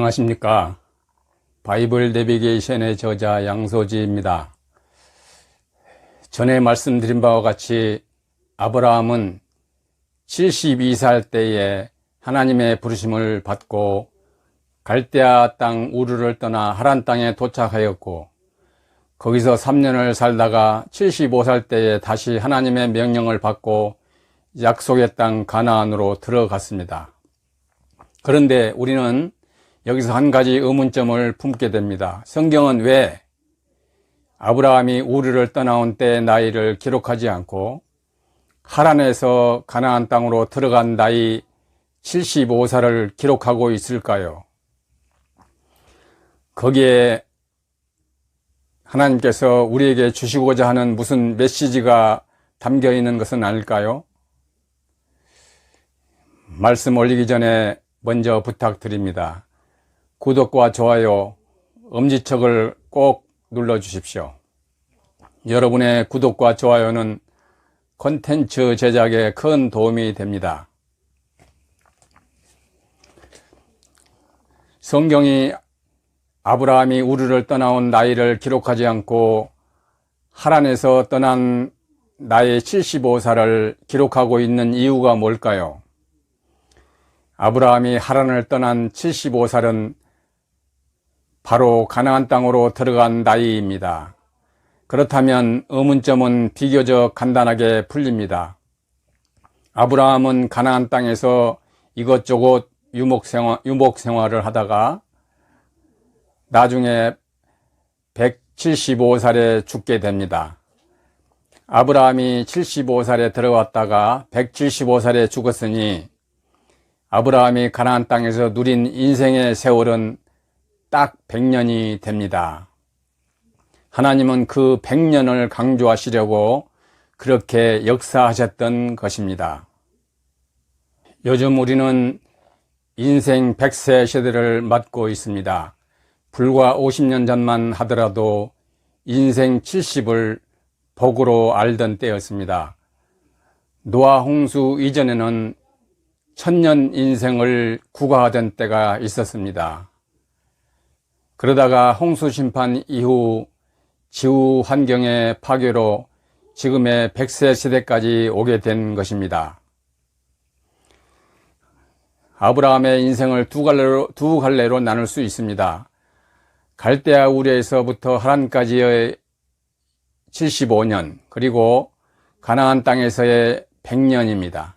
안녕하십니까. 바이블 내비게이션의 저자 양소지입니다. 전에 말씀드린 바와 같이 아브라함은 72살 때에 하나님의 부르심을 받고 갈대아 땅 우르를 떠나 하란 땅에 도착하였고, 거기서 3년을 살다가 75살 때에 다시 하나님의 명령을 받고 약속의 땅 가나안으로 들어갔습니다. 그런데 우리는 여기서 한 가지 의문점을 품게 됩니다. 성경은 왜 아브라함이 우르를 떠나온 때의 나이를 기록하지 않고 하란에서 가나안 땅으로 들어간 나이 75살을 기록하고 있을까요? 거기에 하나님께서 우리에게 주시고자 하는 무슨 메시지가 담겨 있는 것은 아닐까요? 말씀 올리기 전에 먼저 부탁드립니다. 구독과 좋아요, 엄지척을 꼭 눌러주십시오. 여러분의 구독과 좋아요는 콘텐츠 제작에 큰 도움이 됩니다. 성경이 아브라함이 우르를 떠나온 나이를 기록하지 않고 하란에서 떠난 나이 75살을 기록하고 있는 이유가 뭘까요? 아브라함이 하란을 떠난 75살은 바로 가나안 땅으로 들어간 나이입니다. 그렇다면 의문점은 비교적 간단하게 풀립니다. 아브라함은 가나안 땅에서 이것저것 유목 생활을 하다가 나중에 175살에 죽게 됩니다. 아브라함이 75살에 들어왔다가 175살에 죽었으니 아브라함이 가나안 땅에서 누린 인생의 세월은 딱 100년이 됩니다. 하나님은 그 100년을 강조하시려고 그렇게 역사하셨던 것입니다. 요즘 우리는 인생 100세 시대를 맞고 있습니다. 불과 50년 전만 하더라도 인생 70을 복으로 알던 때였습니다. 노아 홍수 이전에는 1000년 인생을 구가하던 때가 있었습니다. 그러다가 홍수 심판 이후 지구 환경의 파괴로 지금의 100세 시대까지 오게 된 것입니다. 아브라함의 인생을 두 갈래로 나눌 수 있습니다. 갈대아 우르에서부터 하란까지의 75년, 그리고 가나안 땅에서의 100년입니다.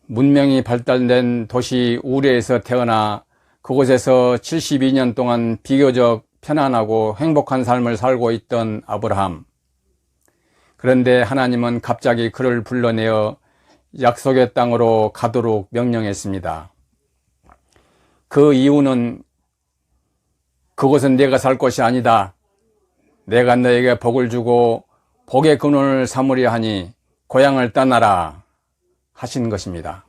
문명이 발달된 도시 우르에서 태어나 그곳에서 72년 동안 비교적 편안하고 행복한 삶을 살고 있던 아브라함. 그런데 하나님은 갑자기 그를 불러내어 약속의 땅으로 가도록 명령했습니다. 그 이유는 그곳은 내가 살 곳이 아니다. 내가 너에게 복을 주고 복의 근원을 삼으려 하니 고향을 떠나라 하신 것입니다.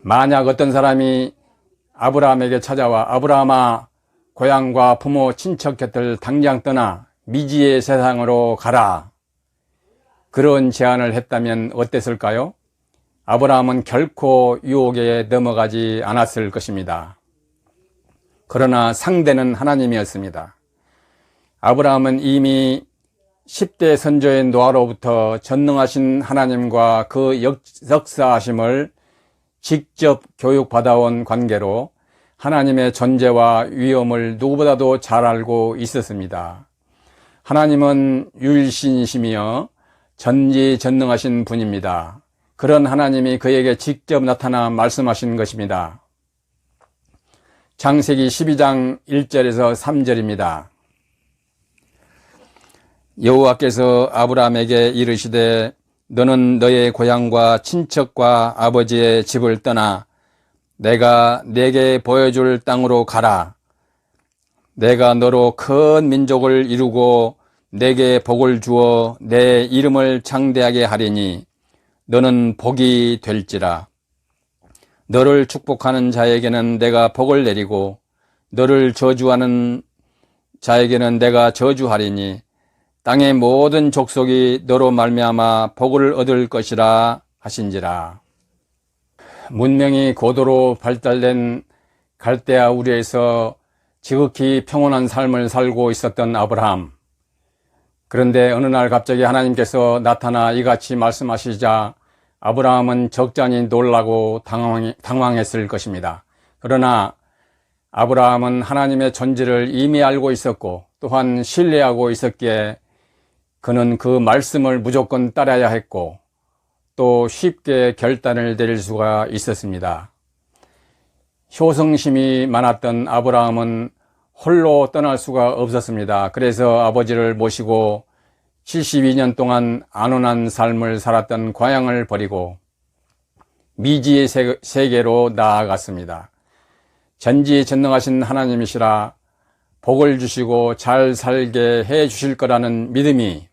만약 어떤 사람이 아브라함에게 찾아와 아브라함아, 고향과 부모 친척 곁을 당장 떠나 미지의 세상으로 가라, 그런 제안을 했다면 어땠을까요? 아브라함은 결코 유혹에 넘어가지 않았을 것입니다. 그러나 상대는 하나님이었습니다. 아브라함은 이미 10대 선조의 노아로부터 전능하신 하나님과 그 역사하심을 직접 교육받아온 관계로 하나님의 존재와 위엄을 누구보다도 잘 알고 있었습니다. 하나님은 유일신이시며 전지전능하신 분입니다. 그런 하나님이 그에게 직접 나타나 말씀하신 것입니다. 창세기 12장 1절에서 3절입니다. 여호와께서 아브라함에게 이르시되 너는 너의 고향과 친척과 아버지의 집을 떠나 내가 네게 보여줄 땅으로 가라. 내가 너로 큰 민족을 이루고 네게 복을 주어 내 이름을 창대하게 하리니 너는 복이 될지라. 너를 축복하는 자에게는 내가 복을 내리고 너를 저주하는 자에게는 내가 저주하리니 땅의 모든 족속이 너로 말미암아 복을 얻을 것이라 하신지라. 문명이 고도로 발달된 갈대아 우르에서 지극히 평온한 삶을 살고 있었던 아브라함. 그런데 어느 날 갑자기 하나님께서 나타나 이같이 말씀하시자 아브라함은 적잖이 놀라고 당황했을 것입니다. 그러나 아브라함은 하나님의 존재를 이미 알고 있었고 또한 신뢰하고 있었기에 그는 그 말씀을 무조건 따라야 했고 또 쉽게 결단을 내릴 수가 있었습니다. 효성심이 많았던 아브라함은 홀로 떠날 수가 없었습니다. 그래서 아버지를 모시고 72년 동안 안온한 삶을 살았던 고향을 버리고 미지의 세계로 나아갔습니다. 전지전능하신 하나님이시라 복을 주시고 잘 살게 해 주실 거라는 믿음이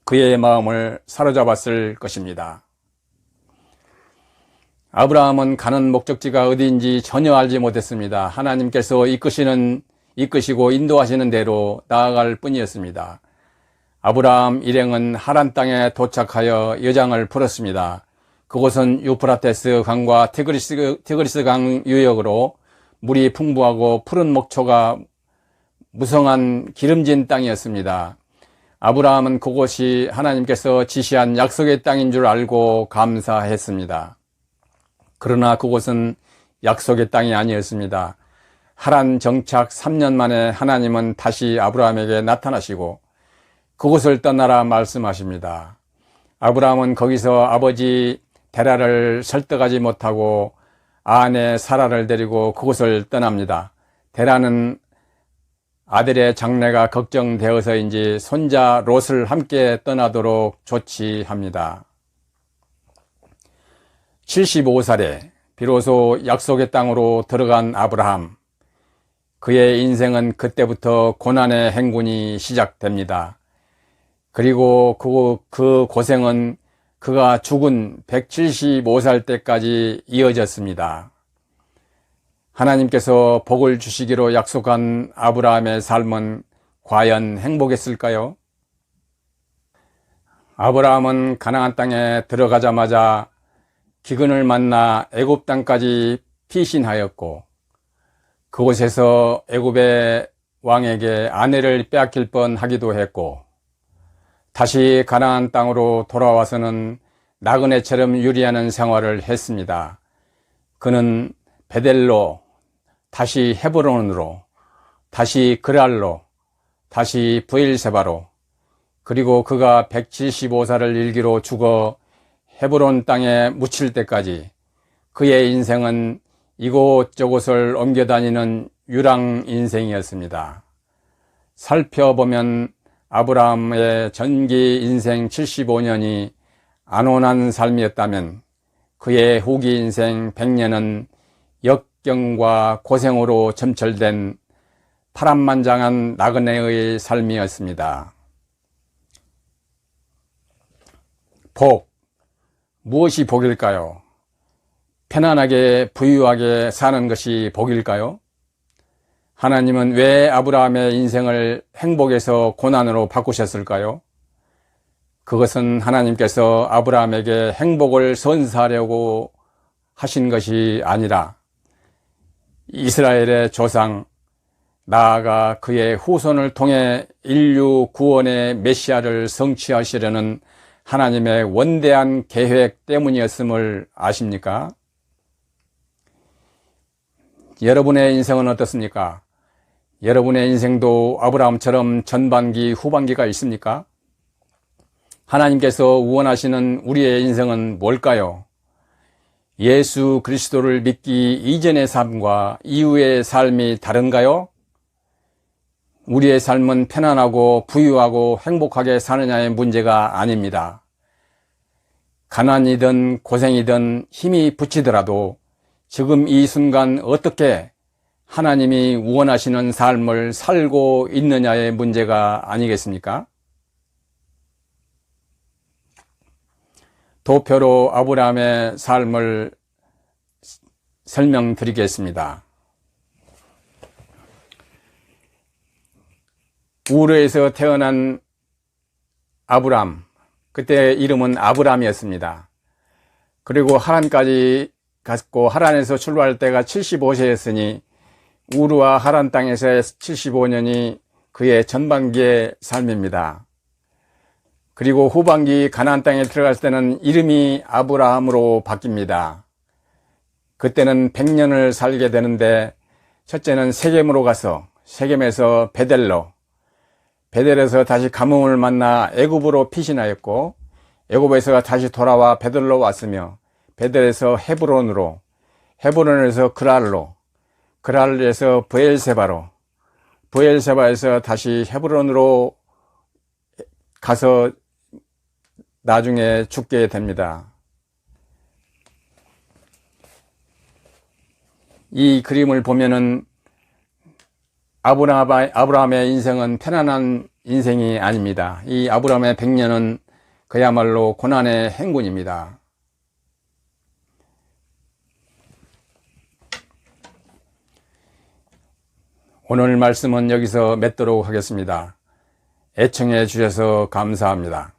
그의 마음을 사로잡았을 것입니다. 아브라함은 가는 목적지가 어디인지 전혀 알지 못했습니다. 하나님께서 이끄시고 인도하시는 대로 나아갈 뿐이었습니다. 아브라함 일행은 하란 땅에 도착하여 여장을 풀었습니다. 그곳은 유프라테스 강과 티그리스 강 유역으로 물이 풍부하고 푸른 목초가 무성한 기름진 땅이었습니다. 아브라함은 그곳이 하나님께서 지시한 약속의 땅인 줄 알고 감사했습니다. 그러나 그곳은 약속의 땅이 아니었습니다. 하란 정착 3년 만에 하나님은 다시 아브라함에게 나타나시고 그곳을 떠나라 말씀하십니다. 아브라함은 거기서 아버지 데라를 설득하지 못하고 아내 사라를 데리고 그곳을 떠납니다. 데라는 아들의 장래가 걱정되어서인지 손자 롯을 함께 떠나도록 조치합니다. 75살에 비로소 약속의 땅으로 들어간 아브라함. 그의 인생은 그때부터 고난의 행군이 시작됩니다. 그리고 그 고생은 그가 죽은 175살 때까지 이어졌습니다. 하나님께서 복을 주시기로 약속한 아브라함의 삶은 과연 행복했을까요? 아브라함은 가나안 땅에 들어가자마자 기근을 만나 애굽 땅까지 피신하였고 그곳에서 애굽의 왕에게 아내를 빼앗길 뻔하기도 했고 다시 가나안 땅으로 돌아와서는 나그네처럼 유리하는 생활을 했습니다. 그는 베델로, 다시 헤브론으로, 다시 그랄로, 다시 브엘세바로, 그리고 그가 175살을 일기로 죽어 헤브론 땅에 묻힐 때까지 그의 인생은 이곳저곳을 옮겨다니는 유랑 인생이었습니다. 살펴보면 아브라함의 전기 인생 75년이 안온한 삶이었다면 그의 후기 인생 100년은 역경과 고생으로 점철된 파란만장한 나그네의 삶이었습니다. 복, 무엇이 복일까요? 편안하게 부유하게 사는 것이 복일까요? 하나님은 왜 아브라함의 인생을 행복에서 고난으로 바꾸셨을까요? 그것은 하나님께서 아브라함에게 행복을 선사하려고 하신 것이 아니라 이스라엘의 조상, 나아가 그의 후손을 통해 인류 구원의 메시아를 성취하시려는 하나님의 원대한 계획 때문이었음을 아십니까? 여러분의 인생은 어떻습니까? 여러분의 인생도 아브라함처럼 전반기, 후반기가 있습니까? 하나님께서 원하시는 우리의 인생은 뭘까요? 예수 그리스도를 믿기 이전의 삶과 이후의 삶이 다른가요? 우리의 삶은 편안하고 부유하고 행복하게 사느냐의 문제가 아닙니다. 가난이든 고생이든 힘이 붙이더라도 지금 이 순간 어떻게 하나님이 원하시는 삶을 살고 있느냐의 문제가 아니겠습니까? 도표로 아브라함의 삶을 설명드리겠습니다. 우르에서 태어난 아브람, 그때 이름은 아브람이었습니다. 그리고 하란까지 갔고 하란에서 출발할 때가 75세였으니 우르와 하란 땅에서의 75년이 그의 전반기의 삶입니다. 그리고 후반기 가나안 땅에 들어갔을 때는 이름이 아브라함으로 바뀝니다. 그때는 100년을 살게 되는데 첫째는 세겜으로 가서 세겜에서 베델로, 베델에서 다시 가뭄을 만나 애굽으로 피신하였고 애굽에서 다시 돌아와 베델로 왔으며 베델에서 헤브론으로, 헤브론에서 그랄로, 그랄에서 브엘세바로, 브엘세바에서 다시 헤브론으로 가서 나중에 죽게 됩니다. 이 그림을 보면은 아브라함의 인생은 편안한 인생이 아닙니다. 이 아브라함의 100년은 그야말로 고난의 행군입니다. 오늘 말씀은 여기서 맺도록 하겠습니다. 애청해 주셔서 감사합니다.